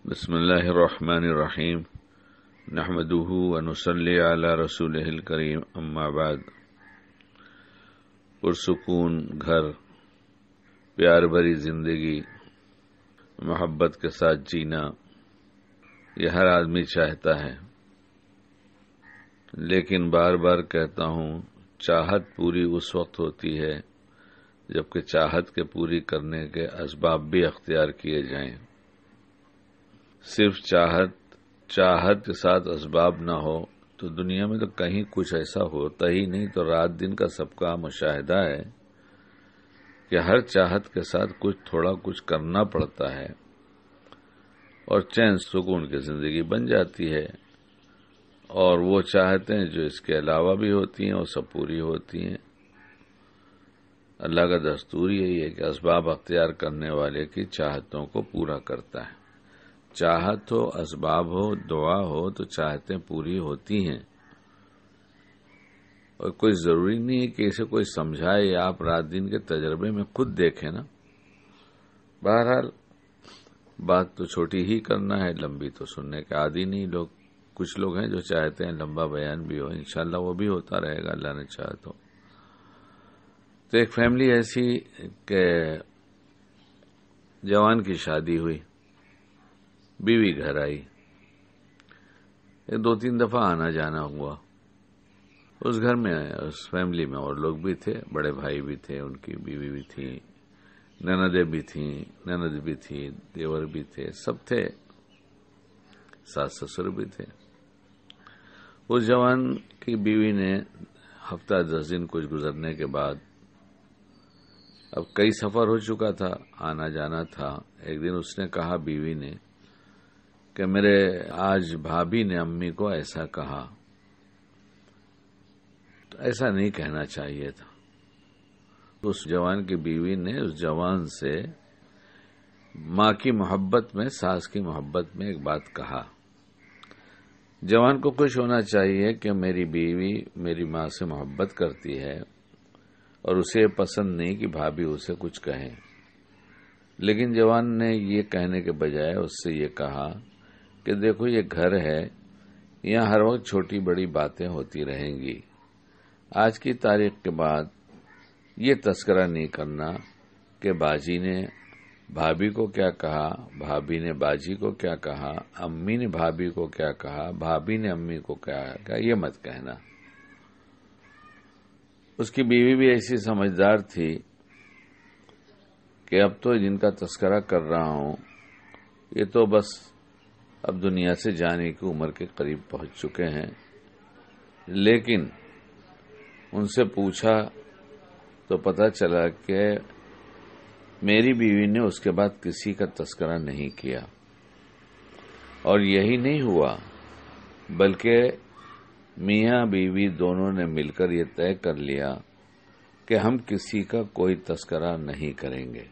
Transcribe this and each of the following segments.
بسم اللہ الرحمن الرحیم نحمدہ ونصلی علی رسولہ الکریم اما بعد۔ پرسکون گھر، پیار بھری زندگی، محبت کے ساتھ جینا یہ ہر آدمی چاہتا ہے، لیکن بار بار کہتا ہوں چاہت پوری اس وقت ہوتی ہے جبکہ چاہت کے پوری کرنے کے اسباب بھی اختیار کیے جائیں۔ صرف چاہت کے ساتھ اسباب نہ ہو تو دنیا میں تو کہیں کچھ ایسا ہوتا ہی نہیں۔ تو رات دن کا سب کا مشاہدہ ہے کہ ہر چاہت کے ساتھ تھوڑا کچھ کرنا پڑتا ہے اور چین سکون کی زندگی بن جاتی ہے، اور وہ چاہتیں جو اس کے علاوہ بھی ہوتی ہیں وہ سب پوری ہوتی ہیں۔ اللہ کا دستور یہی ہے کہ اسباب اختیار کرنے والے کی چاہتوں کو پورا کرتا ہے۔ چاہت ہو، اسباب ہو، دعا ہو تو چاہتیں پوری ہوتی ہیں، اور کوئی ضروری نہیں ہے کہ اسے کوئی سمجھائے یا آپ رات دن کے تجربے میں خود دیکھیں نا۔ بہرحال بات تو چھوٹی ہی کرنا ہے، لمبی تو سننے کے عادی نہیں لوگ۔ کچھ لوگ ہیں جو چاہتے ہیں لمبا بیان بھی ہو، انشاءاللہ وہ بھی ہوتا رہے گا اللہ نے چاہا تو۔ ایک فیملی ایسی کہ جوان کی شادی ہوئی، بیوی گھر آئی، 2-3 دفعہ آنا جانا ہوا۔ اس گھر میں اس فیملی میں اور لوگ بھی تھے، بڑے بھائی بھی تھے، ان کی بیوی بھی تھی، نندیں بھی تھیں، نند بھی تھی، دیور بھی تھے، سب تھے، ساس سسر بھی تھے۔ اس جوان کی بیوی نے ہفتہ 10 دن کچھ گزرنے کے بعد، اب کئی سفر ہو چکا تھا، آنا جانا تھا، ایک دن اس نے کہا بیوی نے کہ میرے آج بھابھی نے امی کو ایسا کہا، تو ایسا نہیں کہنا چاہیے تھا۔ اس جوان کی بیوی نے اس جوان سے ماں کی محبت میں، ساس کی محبت میں ایک بات کہا۔ جوان کو خوش ہونا چاہیے کہ میری بیوی میری ماں سے محبت کرتی ہے اور اسے پسند نہیں کہ بھابھی اسے کچھ کہیں، لیکن جوان نے یہ کہنے کے بجائے اس سے یہ کہا کہ دیکھو یہ گھر ہے، یہاں ہر وقت چھوٹی بڑی باتیں ہوتی رہیں گی، آج کی تاریخ کے بعد یہ تذکرہ نہیں کرنا کہ باجی نے بھابھی کو کیا کہا، بھابھی نے باجی کو کیا کہا، امی نے بھابھی کو کیا کہا، بھابھی نے امی کو کیا کہا، یہ مت کہنا۔ اس کی بیوی بھی ایسی سمجھدار تھی کہ اب تو جن کا تذکرہ کر رہا ہوں یہ تو بس اب دنیا سے جانے کی عمر کے قریب پہنچ چکے ہیں، لیکن ان سے پوچھا تو پتہ چلا کہ میری بیوی نے اس کے بعد کسی کا تذکرہ نہیں کیا، اور یہی نہیں ہوا بلکہ میاں بیوی دونوں نے مل کر یہ طے کر لیا کہ ہم کسی کا کوئی تذکرہ نہیں کریں گے،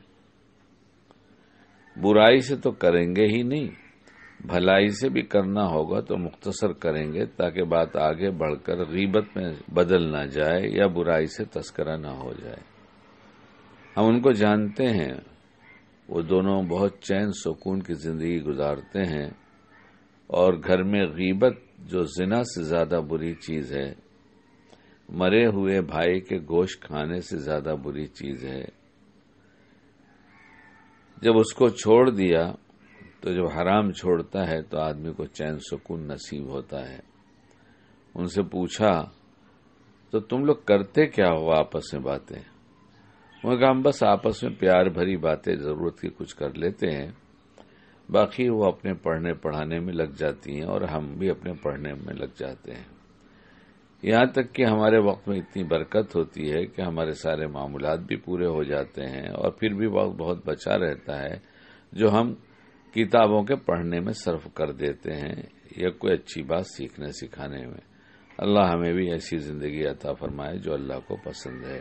برائی سے تو کریں گے ہی نہیں، بھلائی سے بھی کرنا ہوگا تو مختصر کریں گے تاکہ بات آگے بڑھ کر غیبت میں بدل نہ جائے یا برائی سے تذکرہ نہ ہو جائے۔ ہم ان کو جانتے ہیں، وہ دونوں بہت چین سکون کی زندگی گزارتے ہیں، اور گھر میں غیبت جو زنا سے زیادہ بری چیز ہے، مرے ہوئے بھائی کے گوشت کھانے سے زیادہ بری چیز ہے، جب اس کو چھوڑ دیا تو جب حرام چھوڑتا ہے تو آدمی کو چین سکون نصیب ہوتا ہے۔ ان سے پوچھا تو تم لوگ کرتے کیا ہو آپس میں باتیں؟ انہوں نے کہا ہم بس آپس میں پیار بھری باتیں ضرورت کی کچھ کر لیتے ہیں، باقی وہ اپنے پڑھنے پڑھانے میں لگ جاتی ہیں اور ہم بھی اپنے پڑھنے میں لگ جاتے ہیں، یہاں تک کہ ہمارے وقت میں اتنی برکت ہوتی ہے کہ ہمارے سارے معمولات بھی پورے ہو جاتے ہیں، اور پھر بھی وقت بہت بچا رہتا ہے جو ہم کتابوں کے پڑھنے میں صرف کر دیتے ہیں یا کوئی اچھی بات سیکھنے سکھانے میں۔ اللہ ہمیں بھی ایسی زندگی عطا فرمائے جو اللہ کو پسند ہے۔